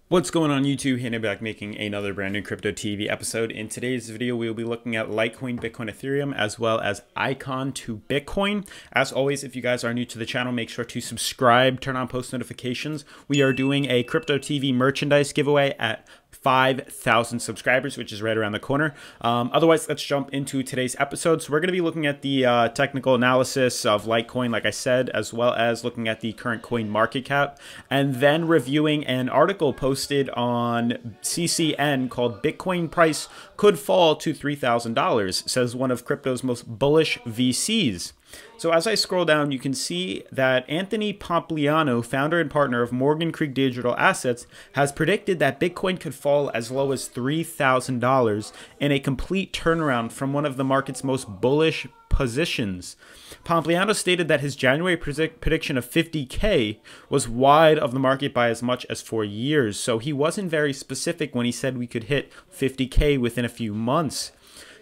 What's going on YouTube? Hayden back making another brand new Crypto TV episode. In today's video, we will be looking at Litecoin, Bitcoin, Ethereum, as well as Icon to Bitcoin. As always, if you guys are new to the channel, make sure to subscribe, turn on post notifications. We are doing a Crypto TV merchandise giveaway at 5,000 subscribers, which is right around the corner. Otherwise, let's jump into today's episode. So we're going to be looking at the technical analysis of Litecoin, like I said, as well as looking at the current coin market cap, and then reviewing an article posted on CCN called "Bitcoin Price Could Fall to $3,000," says one of crypto's most bullish VCs. So as I scroll down, you can see that Anthony Pompliano, founder and partner of Morgan Creek Digital Assets, has predicted that Bitcoin could fall as low as $3,000 in a complete turnaround from one of the market's most bullish positions. Pompliano stated that his January prediction of 50K was wide of the market by as much as 4 years. So he wasn't very specific when he said we could hit 50K within a few months.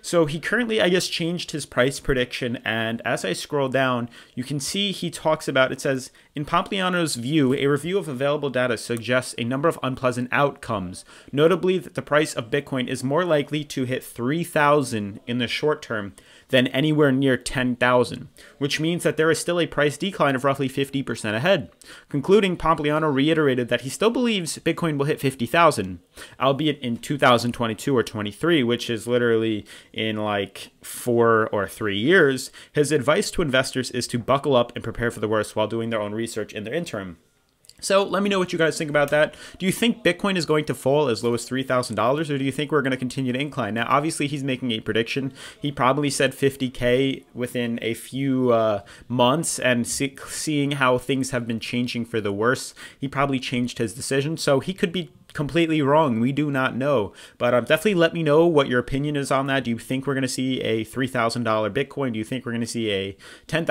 So he currently, I guess, changed his price prediction, and as I scroll down, you can see he talks about, it says, in Pompliano's view, a review of available data suggests a number of unpleasant outcomes, notably that the price of Bitcoin is more likely to hit 3,000 in the short term than anywhere near 10,000, which means that there is still a price decline of roughly 50% ahead. Concluding, Pompliano reiterated that he still believes Bitcoin will hit 50,000, albeit in 2022 or 23, which is literally in like 4 or 3 years. His advice to investors is to buckle up and prepare for the worst while doing their own research in their interim. So let me know what you guys think about that. Do you think Bitcoin is going to fall as low as $3,000, or do you think we're going to continue to incline? Now, obviously, he's making a prediction. He probably said 50K within a few months, and seeing how things have been changing for the worse, he probably changed his decision. So he could be completely wrong. We do not know, but definitely let me know what your opinion is on that. Do you think we're going to see a $3,000 Bitcoin? Do you think we're going to see a $10,000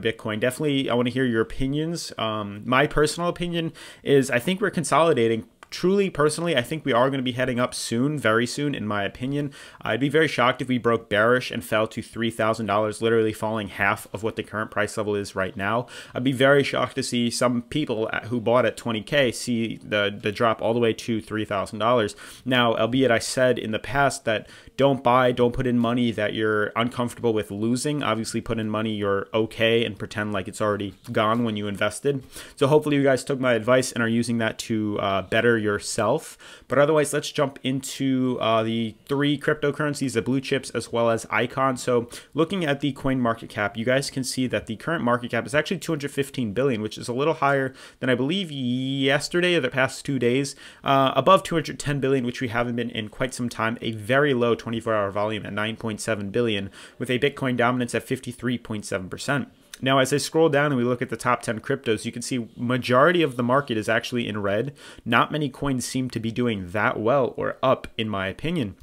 Bitcoin? Definitely, I want to hear your opinions. My personal opinion is I think we're consolidating. Truly, personally, I think we are going to be heading up soon, very soon, in my opinion. I'd be very shocked if we broke bearish and fell to $3,000, literally falling half of what the current price level is right now. I'd be very shocked to see some people who bought at 20K see the drop all the way to $3,000. Now, albeit I said in the past that don't buy, don't put in money that you're uncomfortable with losing. Obviously, put in money you're okay and pretend like it's already gone when you invested. So hopefully you guys took my advice and are using that to better yourself. But otherwise, let's jump into the 3 cryptocurrencies, the blue chips, as well as Icon. So looking at the coin market cap, you guys can see that the current market cap is actually 215 billion, which is a little higher than I believe yesterday or the past 2 days, above 210 billion, which we haven't been in quite some time. A very low 24-hour volume at 9.7 billion, with a Bitcoin dominance at 53.7%. Now, as I scroll down and we look at the top 10 cryptos, you can see majority of the market is actually in red. Not many coins seem to be doing that well or up, in my opinion.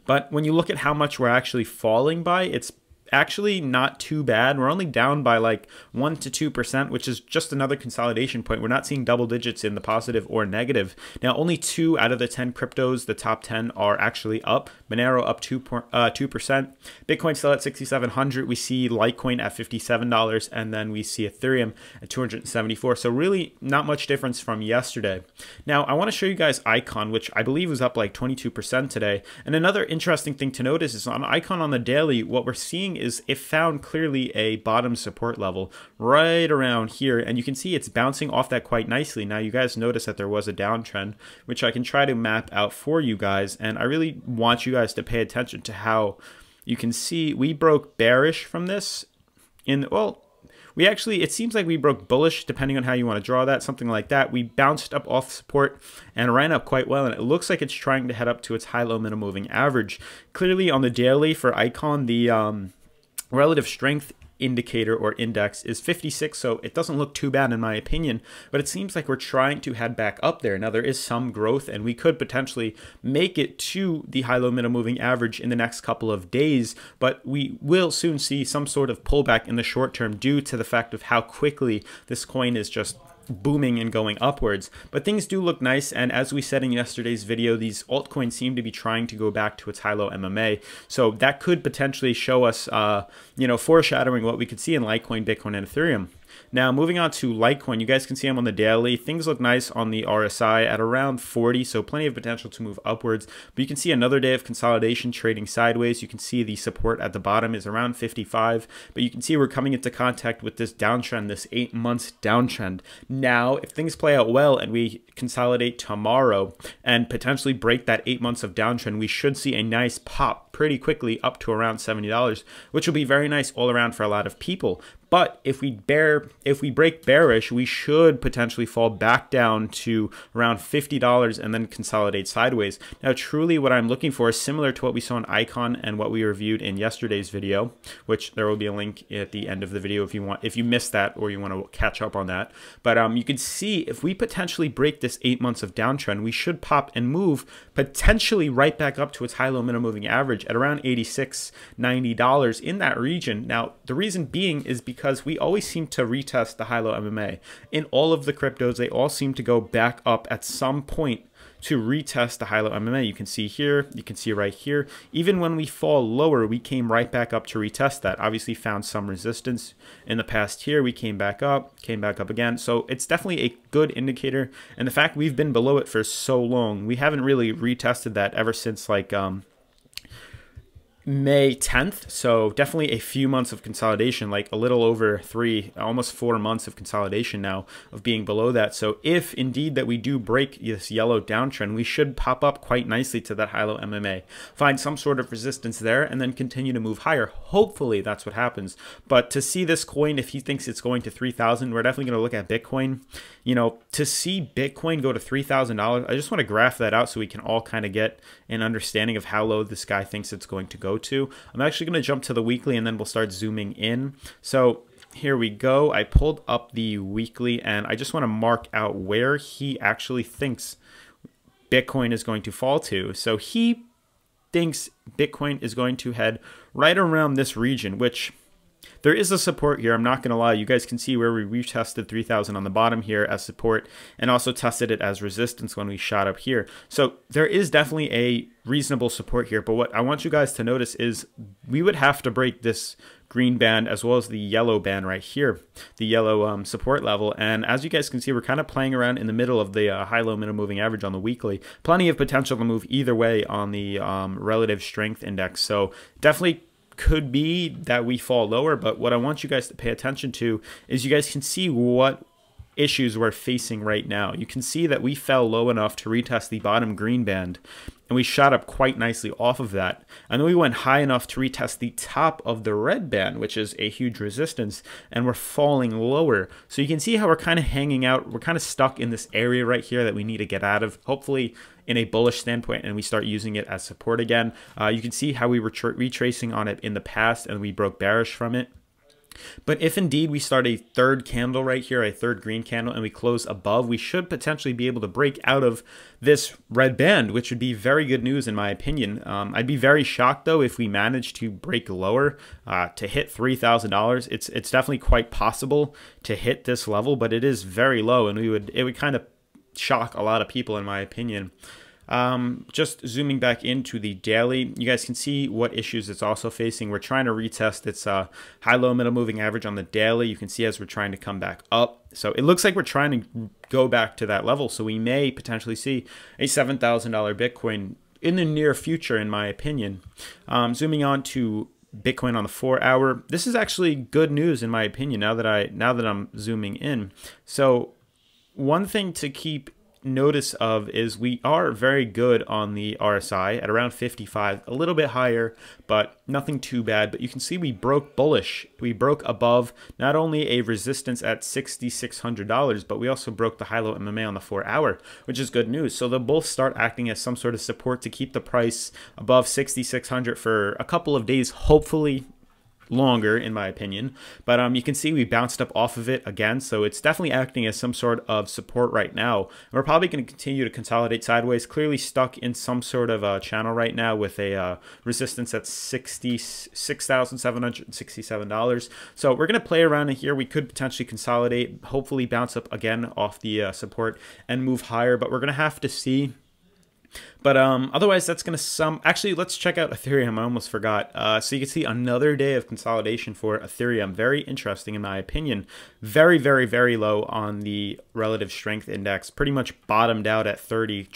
But when you look at how much we're actually falling by, it's actually not too bad. We're only down by like 1 to 2%, which is just another consolidation point. We're not seeing double digits in the positive or negative. Now, only 2 out of the 10 cryptos, the top 10, are actually up. Monero up 2%. Bitcoin still at 6,700. We see Litecoin at $57, and then we see Ethereum at 274. So really not much difference from yesterday. Now, I want to show you guys Icon, which I believe was up like 22% today. And another interesting thing to notice is on Icon on the daily, what we're seeing is it found clearly a bottom support level right around here, and you can see it's bouncing off that quite nicely. Now, you guys notice that there was a downtrend, which I can try to map out for you guys, and I really want you guys to pay attention to how you can see we broke bearish from this we actually, it seems like we broke bullish, depending on how you want to draw that, something like that. We bounced up off support and ran up quite well, and it looks like it's trying to head up to its high-low middle moving average. Clearly on the daily for Icon, the relative strength indicator or index is 56, so it doesn't look too bad in my opinion, but it seems like we're trying to head back up there. Now, there is some growth, and we could potentially make it to the high-low middle moving average in the next couple of days, but we will soon see some sort of pullback in the short term due to the fact of how quickly this coin is just booming and going upwards. But things do look nice, and as we said in yesterday's video, these altcoins seem to be trying to go back to its high-low MMA, so that could potentially show us foreshadowing what we could see in Litecoin, Bitcoin, and Ethereum. Now, moving on to Litecoin, you guys can see I'm on the daily. Things look nice on the RSI at around 40, so plenty of potential to move upwards. But you can see another day of consolidation trading sideways. You can see the support at the bottom is around 55, but you can see we're coming into contact with this downtrend, this 8 months downtrend. Now, if things play out well and we consolidate tomorrow and potentially break that 8 months of downtrend, we should see a nice pop pretty quickly up to around $70, which will be very nice all around for a lot of people. But if we break bearish, we should potentially fall back down to around $50 and then consolidate sideways. Now, truly what I'm looking for is similar to what we saw in Icon and what we reviewed in yesterday's video, which there will be a link at the end of the video if you missed that or you want to catch up on that. But you can see if we potentially break this 8 months of downtrend, we should pop and move potentially right back up to its high-low minimum moving average at around $86, $90 in that region. Now, the reason being is because we always seem to retest the high-low MMA. In all of the cryptos, they all seem to go back up at some point to retest the high-low MMA. You can see here, you can see right here. Even when we fall lower, we came right back up to retest that. Obviously found some resistance in the past here. We came back up again. So it's definitely a good indicator. And the fact we've been below it for so long, we haven't really retested that ever since like May 10th, so definitely a few months of consolidation, like a little over 3, almost 4 months of consolidation now of being below that. So if indeed that we do break this yellow downtrend, we should pop up quite nicely to that high-low MMA, find some sort of resistance there, and then continue to move higher. Hopefully that's what happens. But to see this coin, if he thinks it's going to 3,000, we're definitely going to look at Bitcoin. You know, to see Bitcoin go to $3,000, I just want to graph that out so we can all kind of get an understanding of how low this guy thinks it's going to go to. I'm actually going to jump to the weekly and then we'll start zooming in. So here we go. I pulled up the weekly and I just want to mark out where he actually thinks Bitcoin is going to fall to. So he thinks Bitcoin is going to head right around this region, which there is a support here. I'm not going to lie. You guys can see where we retested 3,000 on the bottom here as support and also tested it as resistance when we shot up here. So there is definitely a reasonable support here. But what I want you guys to notice is we would have to break this green band as well as the yellow band right here, the yellow support level. And as you guys can see, we're kind of playing around in the middle of the high-low minimum moving average on the weekly. Plenty of potential to move either way on the relative strength index. So definitely could be that we fall lower, but what I want you guys to pay attention to is you guys can see what issues we're facing right now. You can see that we fell low enough to retest the bottom green band, and we shot up quite nicely off of that. And then we went high enough to retest the top of the red band, which is a huge resistance, and we're falling lower. So you can see how we're kind of hanging out. We're kind of stuck in this area right here that we need to get out of, hopefully in a bullish standpoint, and we start using it as support again. You can see how we were retracing on it in the past, and we broke bearish from it. But if indeed we start a third candle right here, a third green candle, and we close above, we should potentially be able to break out of this red band, which would be very good news in my opinion. I'd be very shocked though if we manage to break lower to hit $3,000. It's definitely quite possible to hit this level, but it is very low, and it would kind of shock a lot of people in my opinion. Just zooming back into the daily, you guys can see what issues it's also facing. We're trying to retest its high-low middle moving average on the daily. You can see as we're trying to come back up. So it looks like we're trying to go back to that level. So we may potentially see a $7,000 Bitcoin in the near future, in my opinion. Zooming on to Bitcoin on the 4-hour, this is actually good news in my opinion. Now that I'm zooming in, so one thing to keep notice of is we are very good on the RSI at around 55, a little bit higher, but nothing too bad. But you can see we broke bullish. We broke above not only a resistance at $6,600, but we also broke the high-low MMA on the 4-hour, which is good news. So they'll both start acting as some sort of support to keep the price above 6,600 for a couple of days, hopefully longer in my opinion. But you can see we bounced up off of it again, so it's definitely acting as some sort of support right now. We're probably going to continue to consolidate sideways, clearly stuck in some sort of channel right now with a resistance at $66,767. So we're going to play around in here. We could potentially consolidate, hopefully bounce up again off the support and move higher, but we're going to have to see But otherwise, that's going to actually, let's check out Ethereum. I almost forgot. So you can see another day of consolidation for Ethereum. Very interesting in my opinion. Very, very, very low on the relative strength index. Pretty much bottomed out at 30,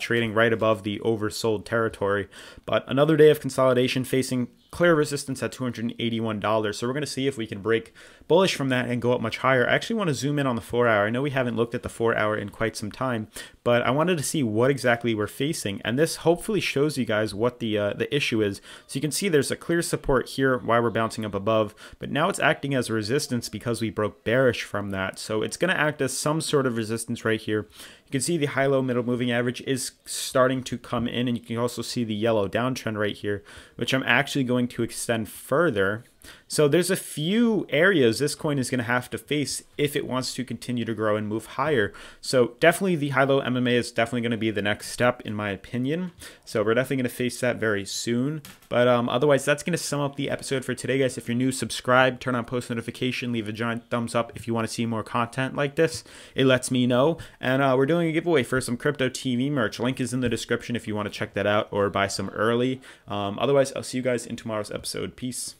trading right above the oversold territory. But another day of consolidation facing clear resistance at $281. So we're going to see if we can break bullish from that and go up much higher. I actually want to zoom in on the 4 hour. I know we haven't looked at the 4 hour in quite some time, but I wanted to see what exactly we're facing. And this hopefully shows you guys what the issue is. So you can see there's a clear support here while we're bouncing up above, but now it's acting as a resistance because we broke bearish from that. So it's going to act as some sort of resistance right here. You can see the high-low middle moving average is starting to come in, and you can also see the yellow downtrend right here, which I'm actually going to extend further. So there's a few areas this coin is going to have to face if it wants to continue to grow and move higher. So definitely the high-low MMA is definitely going to be the next step in my opinion. So we're definitely going to face that very soon. But otherwise, that's going to sum up the episode for today, guys. If you're new, subscribe, turn on post notification, leave a giant thumbs up if you want to see more content like this. It lets me know. And we're doing a giveaway for some Crypto TV merch. Link is in the description if you want to check that out or buy some early. Otherwise, I'll see you guys in tomorrow's episode. Peace.